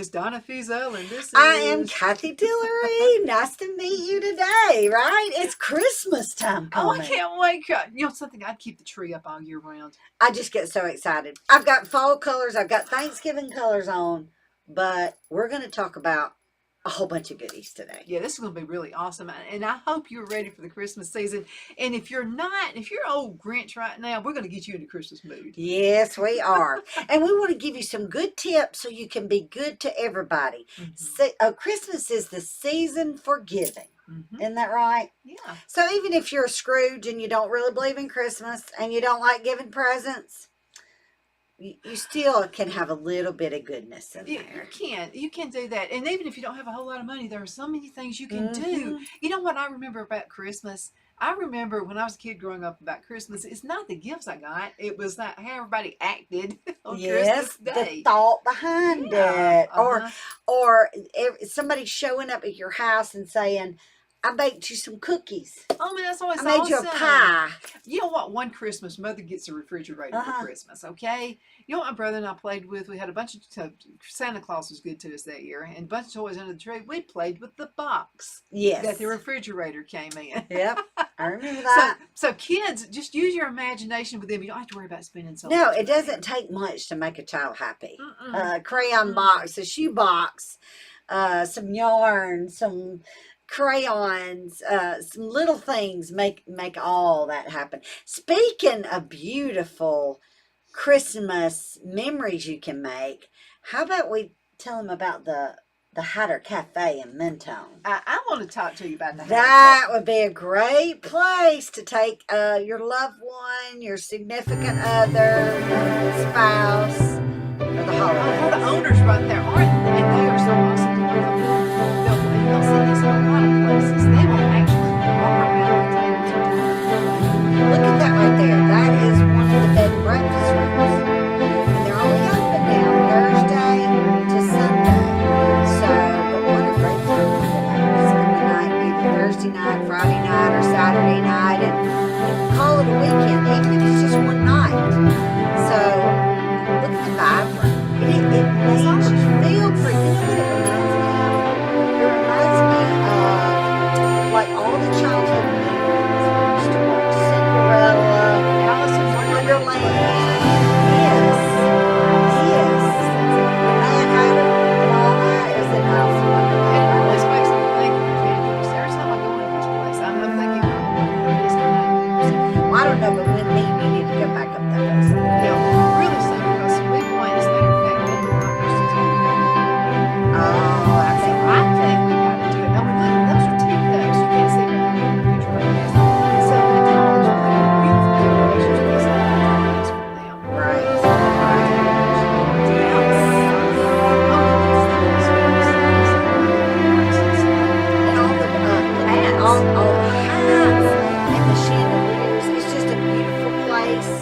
is Donna Fiesel, and this is... I am Cathy Tillery. Nice to meet you today, right? It's Christmas time coming. Oh, I can't wait. You know something, I'd keep the tree up all year round. I just get so excited. I've got fall colors. I've got Thanksgiving colors on. But we're going to talk about a whole bunch of goodies today. Yeah, this is going to be really awesome. And I hope you're ready for the Christmas season. And if you're not, if you're old Grinch right now, we're going to get you into Christmas mood. Yes, we are. And we want to give you some good tips so you can be good to everybody. Christmas is the season for giving. Isn't that right? Yeah. So even if you're a Scrooge and you don't really believe in Christmas and you don't like giving presents, you still can have a little bit of goodness in there. You can do that. And even if you don't have a whole lot of money, there are so many things you can do. You know what I remember about Christmas? I remember when I was a kid growing up about Christmas, it's not the gifts I got. It was not how everybody acted on Christmas Day. The thought behind it. Or somebody showing up at your house and saying, I baked you some cookies. Oh, man, that's always awesome. I made you a pie. You know what? One Christmas, Mother gets a refrigerator for Christmas, okay? You know what my brother and I played with? We had a bunch of... Santa Claus was good to us that year. And a bunch of toys under the tree. We played with the box. Yes. That the refrigerator came in. Yep. I remember that. So kids, just use your imagination with them. You don't have to worry about spending so much. No, it doesn't take much to make a child happy. Crayon box, a shoe box, some yarn, some... crayons, some little things make all that happen. Speaking of beautiful Christmas memories you can make, how about we tell them about the Hatter Cafe in Mentone? I want to talk to you about that. That would be a great place to take your loved one, your significant other, your spouse, for the holidays. Oh, the owners right there aren't, and they are so awesome. You'll see this in a lot of places. They will actually walk around the tables. Look at that right there. That is one of the bed and breakfast rooms. And they're only open now Thursday to Sunday. So, but what a great time to spend the night, either Thursday night, Friday night, or Saturday night, and call it a weekend, even if it's just one night. So, look at the vibrant. It makes you feel pretty good. Like all the childhood movies, used to watch Cinderella, Alice in Wonderland. Yes. The Mad Hatter and all that is in Alice in Wonderland. It always makes me think of the candies. Every time I go into this place, I'm thinking, this kind. Well, I don't know, but when we need to go back up that place. Yeah, really soon, because we went, as a matter of fact, we were not supposed to do it. Oh, I think we got to do it. Now, those are teacups. You can't see right now in the picture right now. So the tall is really beautiful decorations piece of nice for them. right. And all the hats. All the hats and the chandeliers. It's just a beautiful place.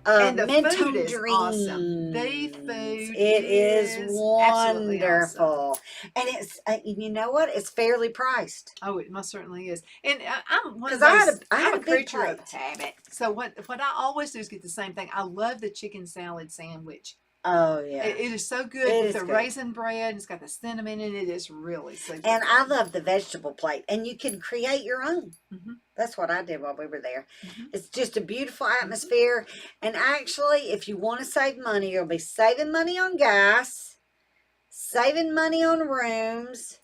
And the Mentone food is Dreams. awesome. The food It is wonderful. awesome. And it's, you know what? It's fairly priced. Oh, it most certainly is. And I'm one of 'Cause I those, had a I'm a big creature of plate. habit. So what I always do is get the same thing. I love the chicken salad sandwich. Oh, yeah. It is so good It with is the good. raisin bread. And it's got the cinnamon in it. It's really super And good. I love the vegetable plate. And you can create your own. Mhm. That's what I did while we were there. Mhm. It's just a beautiful atmosphere. And actually, if you want to save money, you'll be saving money on gas, saving money on rooms,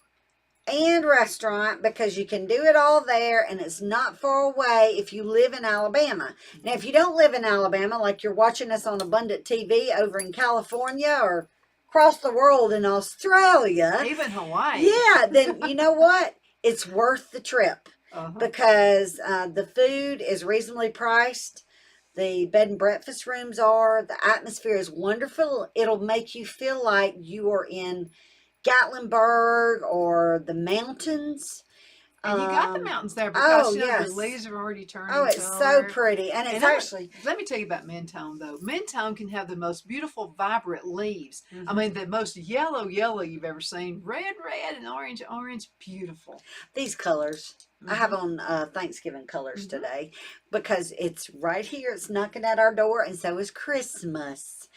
and restaurant, because you can do it all there, and it's not far away if you live in Alabama. Now, if you don't live in Alabama, like you're watching us on Abundant TV over in California or across the world in Australia, Even Hawaii. yeah, then you know what? It's worth the trip, because the food is reasonably priced. The bed and breakfast rooms are. The atmosphere is wonderful. It'll make you feel like you are in Gatlinburg or the mountains. And you got the mountains there because yes. the leaves are already turning. Oh, it's so pretty. And it's actually... Let me tell you about Mentone, though. Mentone can have the most beautiful, vibrant leaves. I mean, the most yellow you've ever seen. Red, and orange. Beautiful. These colors. I have on Thanksgiving colors today because it's right here. It's knocking at our door, and so is Christmas.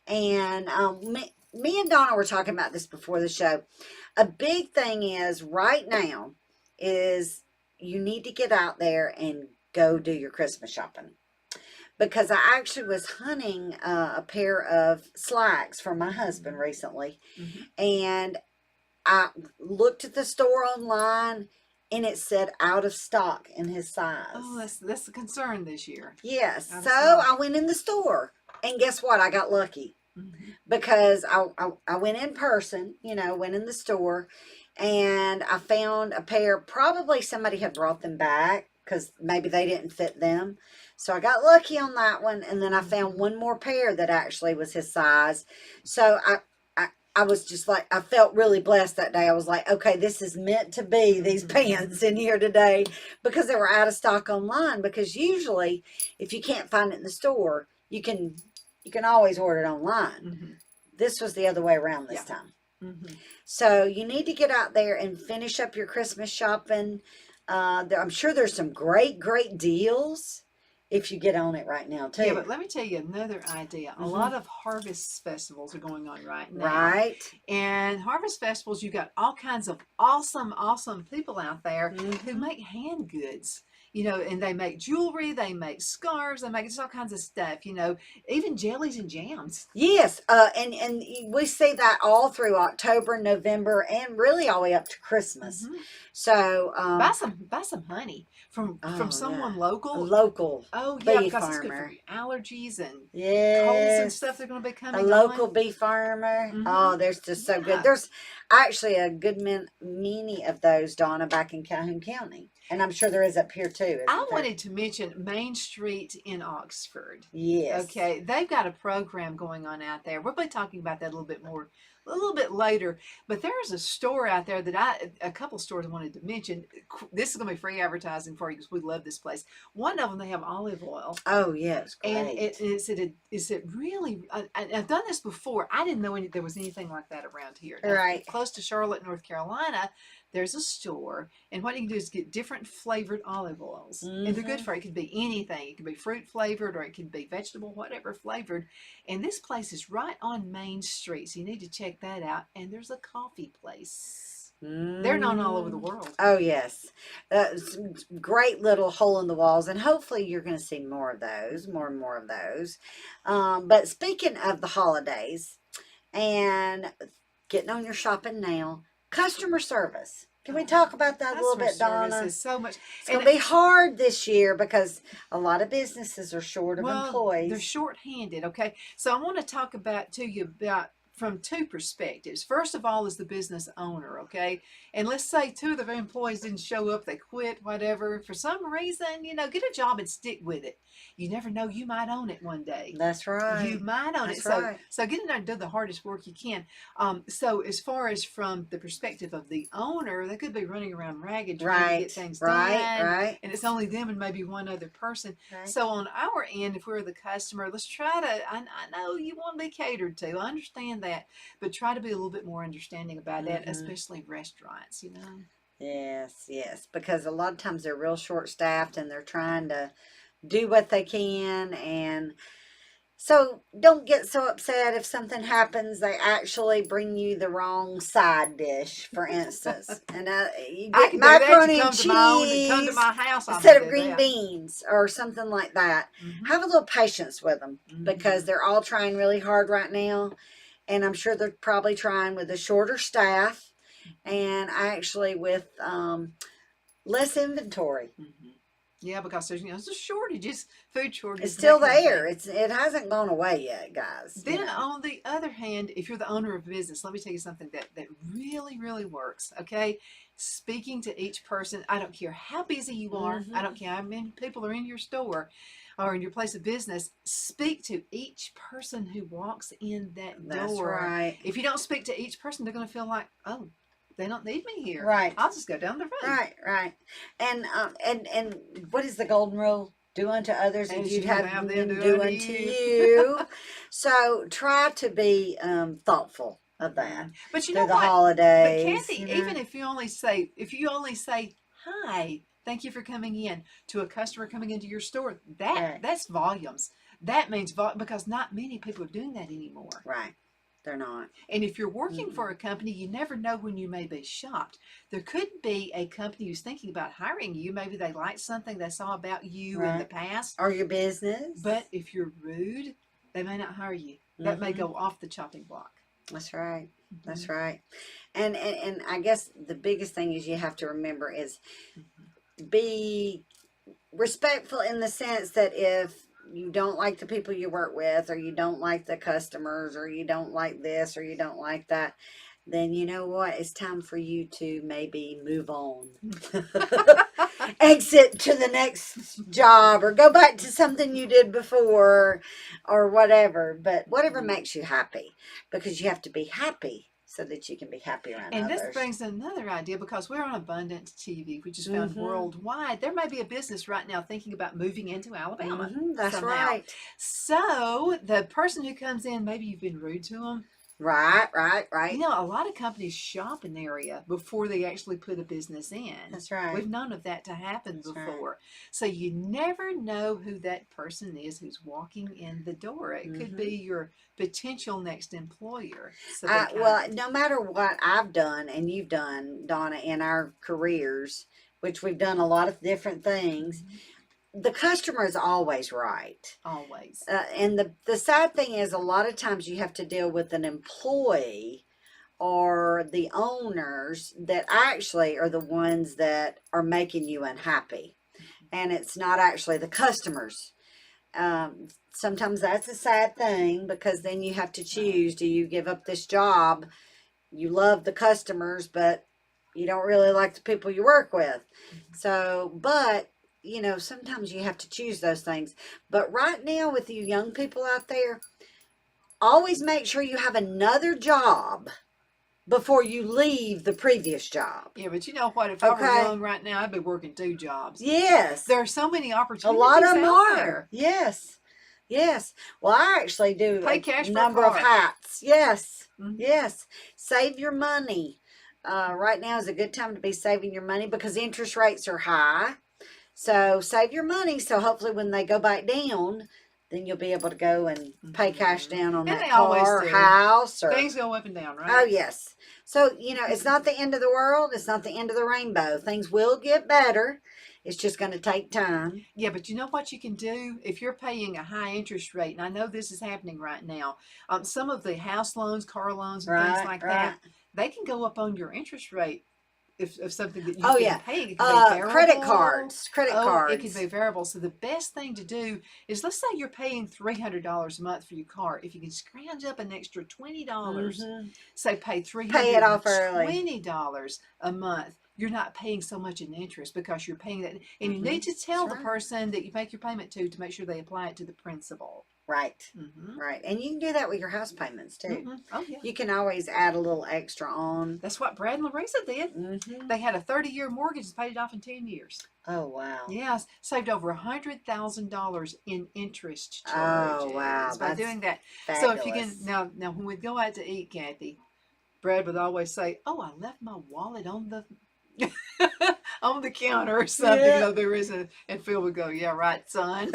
And me and Donna were talking about this before the show. A big thing is right now is you need to get out there and go do your Christmas shopping. Because I actually was hunting a pair of slacks for my husband recently, and I looked at the store online, and it said out of stock in his size. Oh, that's the concern this year. Yes. So I went in the store, and guess what? I got lucky because I went in person, went in the store, and I found a pair. Probably somebody had brought them back because maybe they didn't fit them. So I got lucky on that one, and then I found one more pair that actually was his size. So I was just like, I felt really blessed that day. I was like, okay, this is meant to be, these pants in here today, because they were out of stock online. Because usually, if you can't find it in the store, you can always order it online. This was the other way around this time. So you need to get out there and finish up your Christmas shopping. I'm sure there's some great deals if you get on it right now, too. Yeah, but let me tell you another idea. A lot of harvest festivals are going on right now. Right. And harvest festivals, you got all kinds of awesome people out there who make hand goods. And they make jewelry, they make scarves, they make just all kinds of stuff, even jellies and jams. Yes, and we see that all through October, November, and really all the way up to Christmas. So buy some honey from someone local. Local. Oh yeah, bee because farmer. it's good for your allergies and yes. colds and stuff. They're going to be coming. A local bee farmer. Oh, they're just so good. There's actually a good many of those, Donna, back in Calhoun County. And I'm sure there is up here too. I wanted to mention Main Street in Oxford. Yes. Okay. They've got a program going on out there. We'll be talking about that a little bit later. But there's a store out there that a couple stores I wanted to mention. This is going to be free advertising for you because we love this place. One of them, they have olive oil. Oh, yes. Great. And is it really, I've done this before. I didn't know there was anything like that around here. Now, right. Close to Charlotte, North Carolina, there's a store, and what you can do is get different flavored olive oils, and they're good for it. It could be anything. It could be fruit flavored, or it could be vegetable, whatever flavored. And this place is right on Main Street, so you need to check that out. And there's a coffee place. They're known all over the world. Oh, yes. Great little hole in the walls, and hopefully you're going to see more of those, more and more of those. But speaking of the holidays and getting on your shopping now, customer service. Can we talk about that a little bit, Donna? Is so much. It's going to be hard this year because a lot of businesses are short of employees. They're short-handed, okay? So I want to talk to you about from two perspectives. First of all is the business owner, okay? And let's say two of their employees didn't show up, they quit, whatever. For some reason, get a job and stick with it. You never know, you might own it one day. That's right. You might own it. So get in there and do the hardest work you can. So as far as from the perspective of the owner, they could be running around ragged trying to get things done. Right. And it's only them and maybe one other person. Right. So on our end, if we're the customer, let's try to, I know you want to be catered to. I understand that. But try to be a little bit more understanding about that, especially restaurants, Yes. Because a lot of times they're real short-staffed and they're trying to do what they can. And so don't get so upset if something happens. They actually bring you the wrong side dish, for instance. And you get macaroni and cheese come to my house instead of green beans or something like that. Have a little patience with them because they're all trying really hard right now. And I'm sure they're probably trying with a shorter staff and actually with less inventory. Yeah, because there's a shortages, food shortage. It's still there. It hasn't gone away yet, guys. Then on the other hand, if you're the owner of a business, let me tell you something that really, really works. Okay, speaking to each person. I don't care how busy you are. I don't care how many people are in your store or in your place of business. Speak to each person who walks in that door. That's right. If you don't speak to each person, they're going to feel like, oh, they don't need me here. Right. I'll just go down the road. Right. And what is the golden rule? Do unto others as you'd have them do unto you. So try to be thoughtful of that. But you know what? The holidays. But Kathy, even if you only say hi, thank you for coming in, to a customer coming into your store, that's volumes. That means because not many people are doing that anymore. Right. They're not. And if you're working for a company, you never know when you may be shopped. There could be a company who's thinking about hiring you. Maybe they liked something they saw about you in the past. Or your business. But if you're rude, they may not hire you. That may go off the chopping block. That's right. That's right. And I guess the biggest thing is you have to remember is be respectful in the sense that if you don't like the people you work with, or you don't like the customers, or you don't like this, or you don't like that, then you know what? It's time for you to maybe move on. Exit to the next job, or go back to something you did before, or whatever. But whatever makes you happy, because you have to be happy so that you can be happy around and others. This brings another idea, because we're on Abundance TV, which is found worldwide. There may be a business right now thinking about moving into Alabama. That's somehow. right. So the person who comes in, maybe you've been rude to them. Right. You know, a lot of companies shop an area before they actually put a business in. That's right. We've known of that to happen before. Right. So you never know who that person is who's walking in the door. It could be your potential next employer. So well, no matter what I've done and you've done, Donna, in our careers, which we've done a lot of different things, the customer is always right. Always. And the sad thing is, a lot of times you have to deal with an employee or the owners that actually are the ones that are making you unhappy. And it's not actually the customers. Sometimes that's a sad thing, because then you have to choose. Do you give up this job? You love the customers, but you don't really like the people you work with. So, but you know, sometimes you have to choose those things. But right now, with you young people out there, always make sure you have another job before you leave the previous job. Yeah, but you know what? If I were young right now, I'd be working 2 jobs. Yes. There are so many opportunities. A lot of them are. There. Yes. Well, I actually do Pay cash a for number a of car. hats. Yes. Yes. Save your money. Right now is a good time to be saving your money, because interest rates are high. So save your money, so hopefully when they go back down, then you'll be able to go and pay cash down on that car or house. Or things go up and down, right? Oh, yes. So, you know, it's not the end of the world. It's not the end of the rainbow. Things will get better. It's just going to take time. Yeah, but you know what you can do? If you're paying a high interest rate, and I know this is happening right now, some of the house loans, car loans, and things like that, they can go up on your interest rate. If something that you've been paying, it can be variable. Credit cards. It can be variable. So the best thing to do is, let's say you're paying $300 a month for your car. If you can scrounge up an extra $20, say pay it off early. $20 a month, you're not paying so much in interest, because you're paying that. And you need to tell the person that you make your payment to make sure they apply it to the principal. Right. Right. And you can do that with your house payments too. Oh, yeah. You can always add a little extra on. That's what Brad and Larissa did. They had a 30-year mortgage and paid it off in 10 years. Oh, wow. Yes. Saved over $100,000 in interest charges. Oh, wow. By doing that. Fabulous. So if you can, now when we go out to eat, Kathy, Brad would always say, "Oh, I left my wallet on the on the counter or something." No, there isn't. And Phil would go, "Yeah, right, son."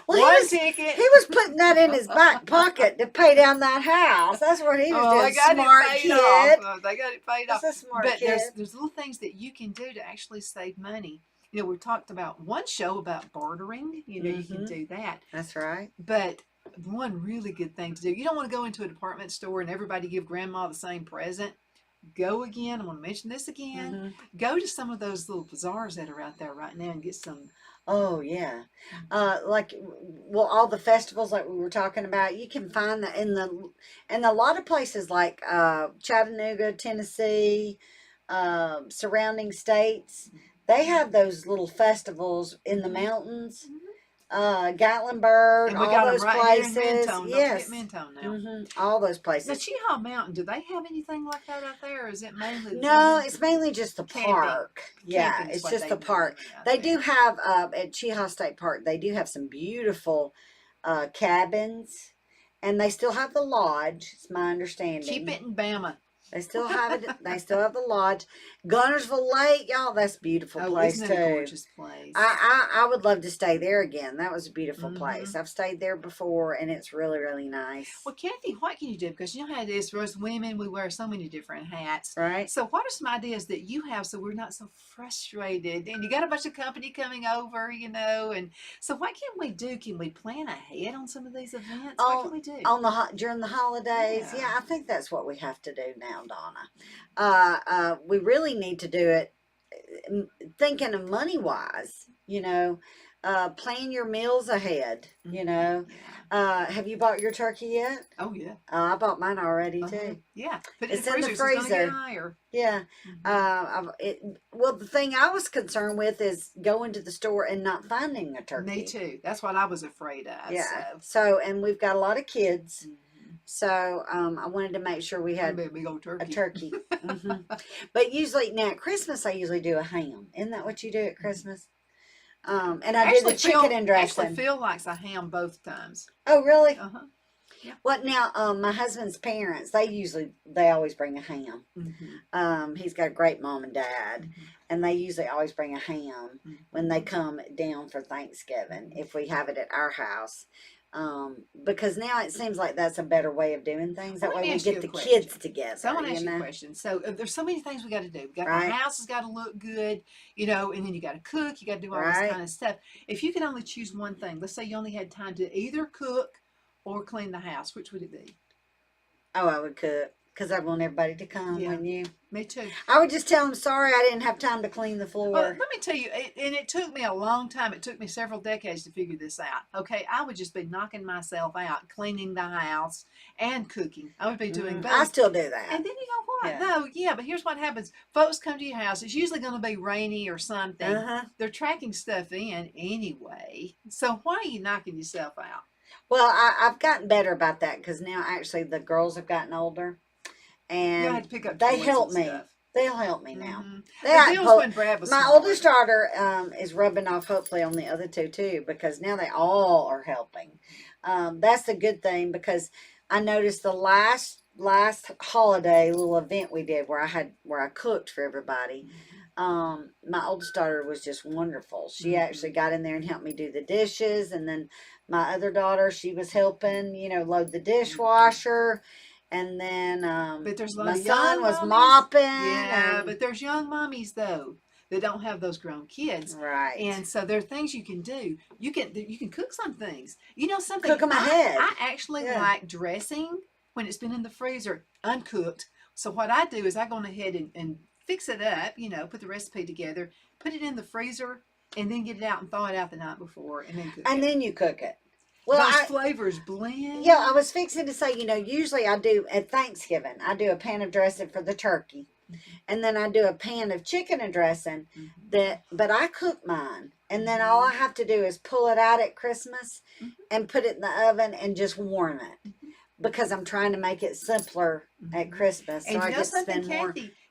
Well, ticket. He was putting that in his back pocket to pay down that house. That's what he was doing. Smart kid. They got it paid off. That's a smart but kid. there's little things that you can do to actually save money. You know, we talked about one show about bartering. You know, you can do that. That's right. But one really good thing to do, you don't want to go into a department store and everybody give grandma the same present. Go again. I want to mention this again. Go to some of those little bazaars that are out there right now and get some. Oh, yeah. All the festivals like we were talking about, you can find that in a lot of places like Chattanooga, Tennessee, surrounding states. They have those little festivals in the mountains. Gatlinburg, And we all got them those right places. here in Mentone. Yes. Don't forget Mentone now. All those places. Now, Cheehaw Mountain, do they have anything like that out there, or is it mainly? No, it's mainly just the Camping. park. Yeah, Camping's it's what just they the do park. out They there. do have at Cheehaw State Park. They do have some beautiful cabins, and they still have the lodge. It's my understanding. Keep it in Bama. They still have it. They still have the lodge. Gunnersville Lake, y'all. That's a beautiful Oh, place isn't it a too. gorgeous place? I would love to stay there again. That was a beautiful Hmm. place. I've stayed there before, and it's really really nice. Well, Kathy, what can you do? Because you know how it is for us women, we wear so many different hats. Right? So, what are some ideas that you have so we're not so frustrated? And you got a bunch of company coming over, and so what can we do? Can we plan ahead on some of these events? What On can we do? during the holidays, Yeah. yeah, I think that's what we have to do now, Donna. We really need to do it thinking of money wise, plan your meals ahead, Yeah. have you bought your turkey yet? Oh, yeah. I bought mine already Uh-huh. too. Yeah. Put it in It's the in the freezer so it's going to get freezer. higher. Yeah. Hmm. Well, the thing I was concerned with is going to the store and not finding a turkey. Me too. That's what I was afraid of. Yeah. So. So, and we've got a lot of kids. Hmm. So, I wanted to make sure we It's gonna had be a big old a turkey. turkey. But usually now at Christmas, I usually do a ham. Isn't that what you do at Christmas? And I do the chicken and dressing. Actually, Phil likes a ham both times. Oh, really? Uh huh. Yeah. What now? My husband's parents, they always bring a ham. Hmm. He's got a great mom and dad, Hmm. and they usually always bring a ham when they come down for Thanksgiving if we have it at our house. Because now it seems like that's a better way of doing things. That Well, let way me we ask you get a the question. kids together. So I want to you ask you a know? question. So there's so many things we got to do. We got Right. the house has got to look good, and then you got to cook. You got to do all this Right. kind of stuff. If you could only choose one thing, let's say you only had time to either cook or clean the house, which would it be? Oh, I would cook because I'd want everybody to come. Yeah. Wouldn't you? Me too. I would just tell them sorry I didn't have time to clean the Well, floor. let me tell you, and it took me a long time. It took me several decades to figure this out. Okay, I would just be knocking myself out, cleaning the house and cooking. I would be doing I both. still do that. And then you know what? Yeah. No, yeah, but here's what happens. Folks come to your house. It's usually going to be rainy or something. They're tracking stuff in anyway. So why are you knocking yourself out? Well, I've gotten better about that because now actually the girls have gotten older, and You have to pick up they toys help and me. stuff. They'll help me now. Mhm. They The act deal's po- when Brad was My smaller. oldest daughter is rubbing off hopefully on the other two too because now they all are helping. That's the good thing because I noticed the last holiday little event we did where I cooked for everybody. My oldest daughter was just wonderful. She actually got in there and helped me do the dishes, and then my other daughter, she was helping, load the dishwasher, and then But there's a lot my of son young was mommies. mopping. Yeah, and, but there's young mommies though that don't have those grown kids. right. And so there are things you can do. You can cook some things. You know something? Cook 'em ahead. I actually Yeah. like dressing when it's been in the freezer uncooked. So what I do is I go on ahead and fix it up. Put the recipe together, put it in the freezer, and then get it out and thaw it out the night before, and then cook And it. then you cook it. Well, Those flavors blend. yeah, I was fixing to say, usually I do at Thanksgiving, I do a pan of dressing for the turkey. And then I do a pan of chicken and dressing but I cook mine. And then all I have to do is pull it out at Christmas and put it in the oven and just warm it. Because I'm trying to make it simpler at Christmas. So And I you know get to something, spend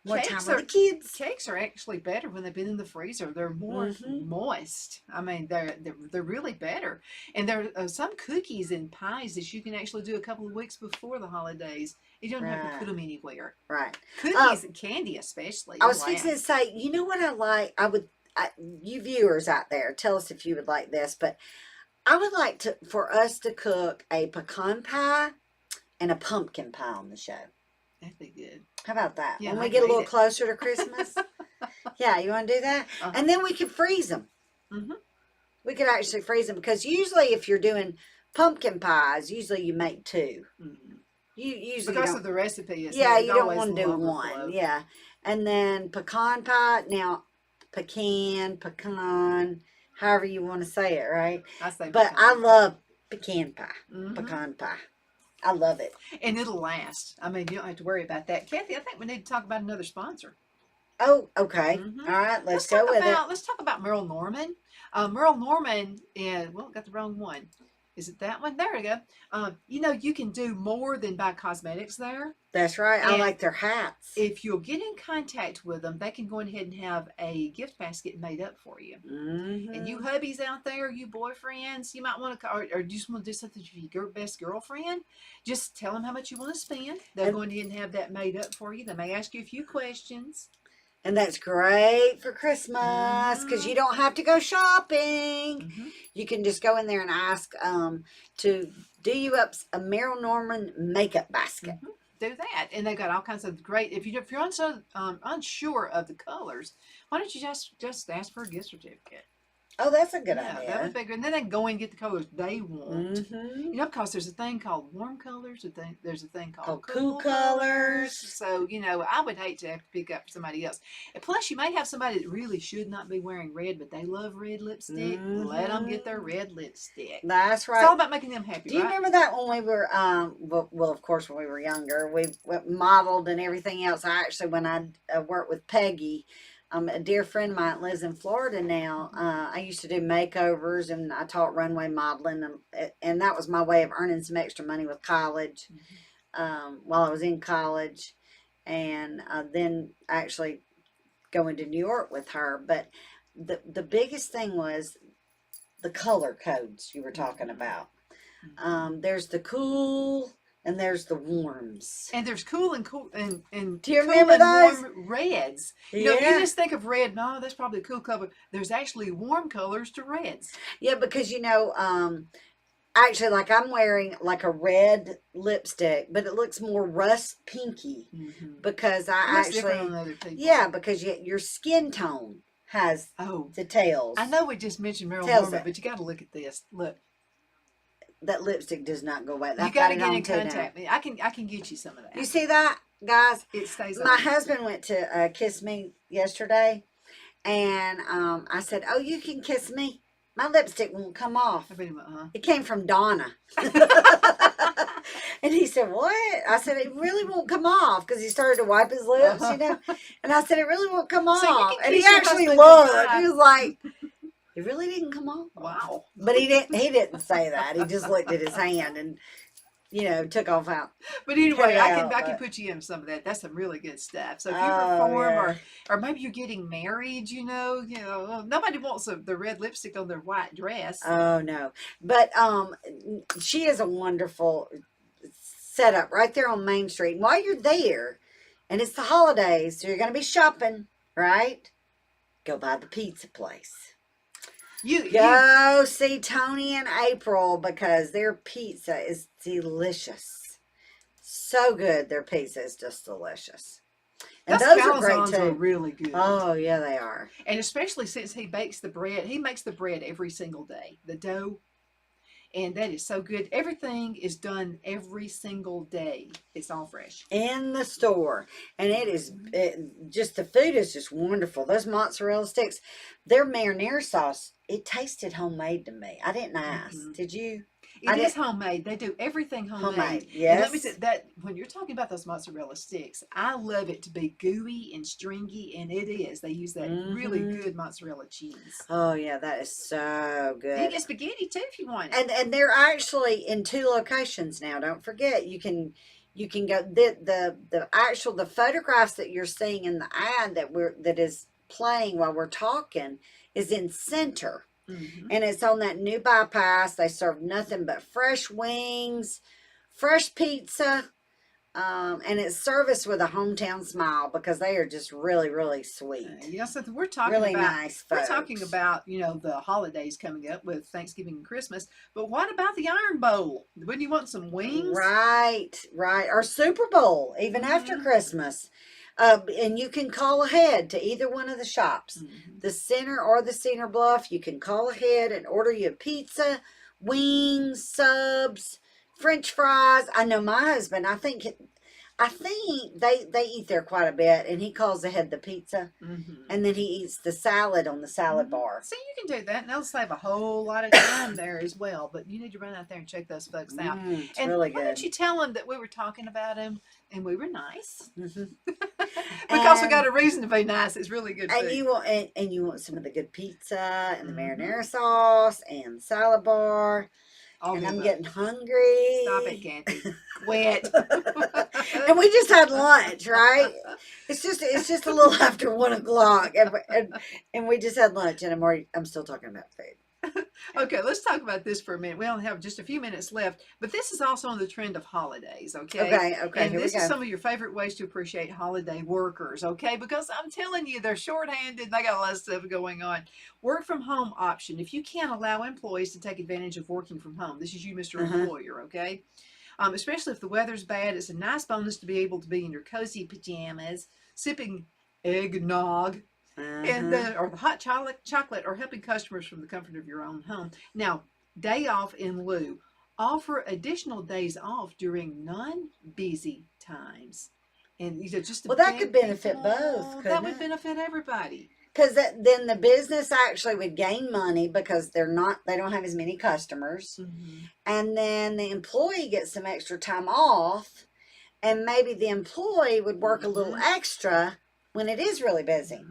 more Kathy? time with the kids. Cakes are actually better when they've been in the freezer. They're more moist. I mean, they're really better. And there are some cookies and pies that you can actually do a couple of weeks before the holidays. You don't have to Right. put them anywhere. Right. Cookies and candy, especially. I was fixing to say, you know what I like? You viewers out there, tell us if you would like this, but I would like for us to cook a pecan pie and a pumpkin pie on the show. That'd be good. How about that? Yeah, when I we get a can little eat it. closer to Christmas. Yeah, you want to do that? And then we can freeze them. We could actually freeze them because usually if you're doing pumpkin pies, usually you make two. You usually Because don't, of the recipe. It's yeah, you don't always want to do longer one. flow. Yeah, and then pecan pie. Now, pecan, however you want to say it, right? I say But pecan. I love pecan pie. Mhm. Pecan pie. I love it. And it'll last. I mean, you don't have to worry about that. Kathy, I think we need to talk about another sponsor. Oh, okay. All right, let's go with it. Let's talk about Merle Norman. Merle Norman got the wrong one. Is it that one? There we go. You know, you can do more than buy cosmetics there. That's right. I And like their hats. if you'll get in contact with them, they can go ahead and have a gift basket made up for you. And you Mm-hmm. hubbies out there, you boyfriends, you might want to, or just want to do something for your best girlfriend, just tell them how much you want to spend. They'll And go ahead and have that made up for you. They may ask you a few questions. And that's great for Christmas because Mm-hmm. you don't have to go shopping. Mm-hmm. You can just go in there and ask to do you up a Meryl Norman makeup basket. Mm-hmm. Do that, and they've got all kinds of great. If you're unsure of the colors, why don't you just ask for a gift certificate? Oh, that's a good Yeah, that would idea. be good. And then they can go and get the colors they want. Mm-hmm. You know, because there's a thing called warm colors, there's a thing called Called cool cool colors. colors. So, you know, I would hate to have to pick up for somebody else. And plus, you may have somebody that really should not be wearing red, but they love red lipstick. Let them get their red lipstick. That's It's all right. about making them happy, Do you right? remember that when we were well, of course when we were younger we modeled and everything else. I actually when I worked with Peggy, a dear friend of mine lives in Florida now. I used to do makeovers and I taught runway modeling, and that was my way of earning some extra money with college while I was in college, and then actually going to New York with her. But the biggest thing was the color codes you were talking about. There's the cool and there's the warms. And there's cool and Do you cool remember and those? warm reds. You know, Yeah. you just think of red. No, that's probably a cool color. There's actually warm colors to reds. Yeah, because actually, like I'm wearing like a red lipstick, but it looks more rust pinky Mm-hmm. because I Looks different actually, on other people. yeah, because your skin tone has Oh, the tails. I know we just mentioned Meryl Tells Norman, it. but you got to look at this. Look, That lipstick does not go away. you I've got got to it get on in too now. contact with me. I can get you some of that. You see that, guys? It stays My on. husband went to kiss me yesterday, and I said, "Oh, you can kiss me. My lipstick won't come off." I bet him, It came from Donna. And he said, "What?" I said, "It really won't come off," because he started to wipe his lips, And I said, "It really won't come So you off." can And he kiss your actually husband looked. goodbye. He was like, "It really didn't come off." Wow. But he didn't. He didn't say that. He just looked at his hand and took off out. But Cut anyway, it I out, can but- put you in some of that. That's some really good stuff. So if you Oh, perform yeah. or maybe you're getting married, nobody wants the red lipstick on their white dress. Oh no, but she is a wonderful setup right there on Main Street. And while you're there, and it's the holidays, so you're going to be shopping, right? Go by the pizza place. You Go see Tony and April because their pizza is delicious. So good. Their pizza is just delicious. And those those are great calzones are too. really good. Oh yeah, they are. And especially since he makes the bread every single day, the dough. And that is so good. Everything is done every single day. It's all fresh. In the store, and just the food is just wonderful. Those mozzarella sticks, their marinara sauce, it tasted homemade to me. I didn't ask. Did you? It is homemade. They do everything homemade. Yes. And let me say that when you're talking about those mozzarella sticks, I love it to be gooey and stringy, and it is. They use that really good mozzarella cheese. Oh yeah, that is so You good. can get spaghetti too if you want it. And they're actually in 2 locations now. Don't forget, you can go the photographs that you're seeing in the ad that is playing while we're talking is in Center. And it's on that new bypass. They serve nothing but fresh wings, fresh pizza, and it's serviced with a hometown smile because they are just really, really sweet. Yes, so we're talking Really about nice we're folks. talking about the holidays coming up with Thanksgiving and Christmas. But what about the Iron Bowl? Wouldn't you want some wings? Right. Or Super Bowl, even after Christmas. And you can call ahead to either one of the shops, the Center or the Cedar Bluff. You can call ahead and order you a pizza, wings, subs, French fries. I know my husband. I think they eat there quite a bit, and he calls ahead the pizza, and then he eats the salad on the salad bar. See, you can do that, and that'll save a whole lot of time there as well. But you need to run out there and check those folks out. It's And really why good. don't you tell them that we were talking about him and we were nice? Mhm. Because we And- got a reason to be nice. It's really good food. And you want some of the good pizza and the marinara sauce and salad bar. All and the I'm above. getting hungry. Stop it, Kathy. Quit. And we just had lunch, right? It's just a little after 1 o'clock, and we just had lunch, and I'm still talking about food. Okay, let's talk about this for a minute. We only have just a few minutes left, but this is also on the trend of holidays, okay? Okay, And here we this is go. some of your favorite ways to appreciate holiday workers, okay? Because I'm telling you, they're shorthanded. They got a lot of stuff going on. Work from home option. If you can't allow employees to take advantage of working from home, this is you, Mr. Employer, okay? Especially if the weather's bad, it's a nice bonus to be able to be in your cozy pajamas, sipping eggnog and or the hot chocolate, or helping customers from the comfort of your own home. Now, day off in lieu. Offer additional days off during non-busy times. And these are just the Well, that could big benefit people. both, That couldn't would it? benefit everybody. Because then the business actually would gain money because they don't have as many customers, and then the employee gets some extra time off, and maybe the employee would work a little extra when it is really busy,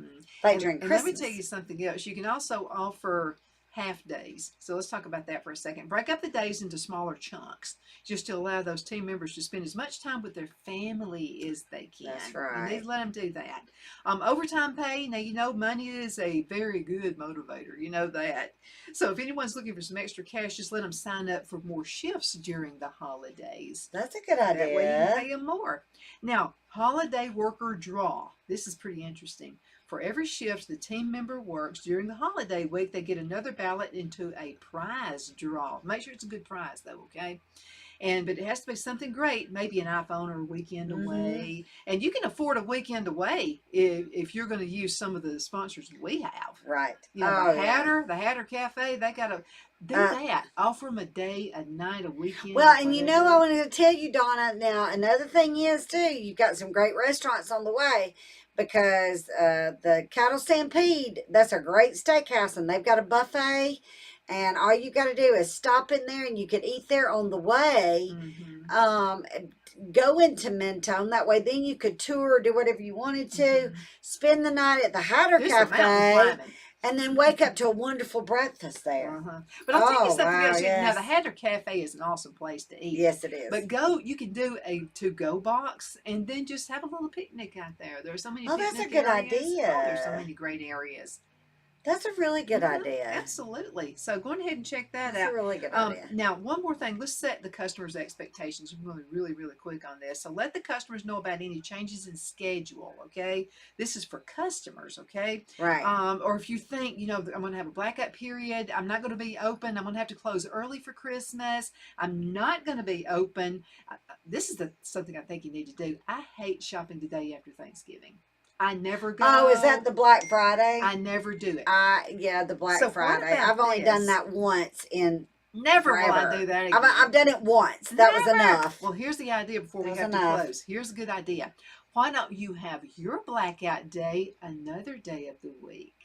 like during And let me Christmas. tell you something else. You can also offer half days. So let's talk about that for a second. Break up the days into smaller chunks just to allow those team members to spend as much time with their family as they can. That's And they right. let them do that. Overtime pay, now you know money is a very good motivator. You know that. So if anyone's looking for some extra cash, just let them sign up for more shifts during the holidays. That's a good That way you can idea. pay them more. Now, holiday worker draw. This is pretty interesting. For every shift the team member works during the holiday week, they get another ballot into a prize draw. Make sure it's a good prize, though, okay? But it has to be something great, maybe an iPhone or a weekend away. And you can afford a weekend away if you're going to use some of the sponsors we have. Right. You know, the Hatter Cafe, they got to do that. Offer them a day, a night, a weekend. Well, and you know, I wanted to tell you, Donna, now another thing is, too, you've got some great restaurants on the way, because the Cattle Stampede, that's a great steakhouse, and they've got a buffet, and all you got to do is stop in there, and you could eat there on the way. Go into Mentone, that way then you could tour, do whatever you wanted to, spend the night at the Hatter Cafe, and then wake up to a wonderful breakfast there. But I'll tell you something else. Yes. Now, the Hatter Cafe is an awesome place to eat. Yes, it is. But you can do a to-go box and then just have a little picnic out there. There are so many picnic that's a good areas. idea. Oh, there's so many great areas. That's a really good idea. Absolutely. So go ahead and check that out. That's a really good idea. Now, one more thing. Let's set the customer's expectations. I'm going to be really, really quick on this. So let the customers know about any changes in schedule, okay? This is for customers, okay? Right. Or if you think, you know, I'm going to have a blackout period. I'm not going to be open. I'm going to have to close early for Christmas. I'm not going to be open. This is something I think you need to do. I hate shopping the day after Thanksgiving. I never go. Oh, is that the Black Friday? I never do it. Yeah, the Black So Friday. what about I've only done this? that once in Never will forever. I do that again. I've done it once. That was Never. enough. Well, here's the idea before we That have was to enough. close. Here's a good idea. Why don't you have your blackout day another day of the week?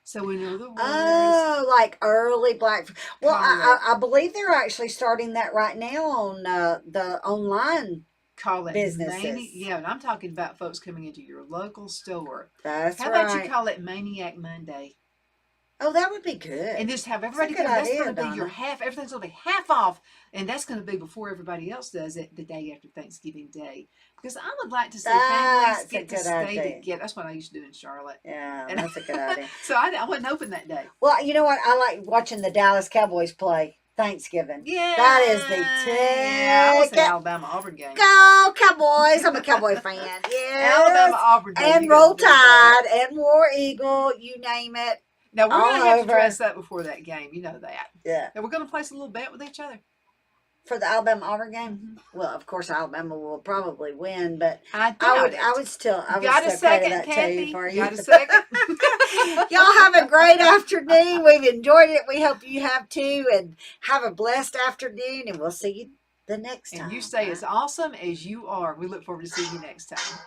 So in other words, Oh, like early Black Friday. Well, Correct. I believe they're actually starting that right now on the online call it businesses. Yeah, and I'm talking about folks coming into your local store. That's How right. about you call it Maniac Monday? Oh, that would be good. And just have everybody good come. That's idea, going to be your Donna. everything's going to be half off. And that's going to be before everybody else does it the day after Thanksgiving Day. Because I would like to see families That's a get to good stay idea. together. That's what I used to do in Charlotte. Yeah, And that's a good idea. So I wasn't open that day. Well, you know what? I like watching the Dallas Cowboys play Thanksgiving. Yeah. That is the Yeah, I was at ticket. Alabama Auburn game. Go Cowboys! I'm a Cowboy fan. Yes. Alabama Auburn game. And You gotta Roll do that. Tide and War Eagle. You name it. Now we're all going to have to over. dress up before that game. You know that. Yeah. And we're going to place a little bet with each other. For the Alabama Auburn game. Well, of course Alabama will probably win, but I would still Got a credit second, that Kathy? too for you. Got a second? Y'all have a great afternoon. We've enjoyed it. We hope you have too, and have a blessed afternoon, and we'll see you the next time. And you stay as awesome as you are. We look forward to seeing you next time.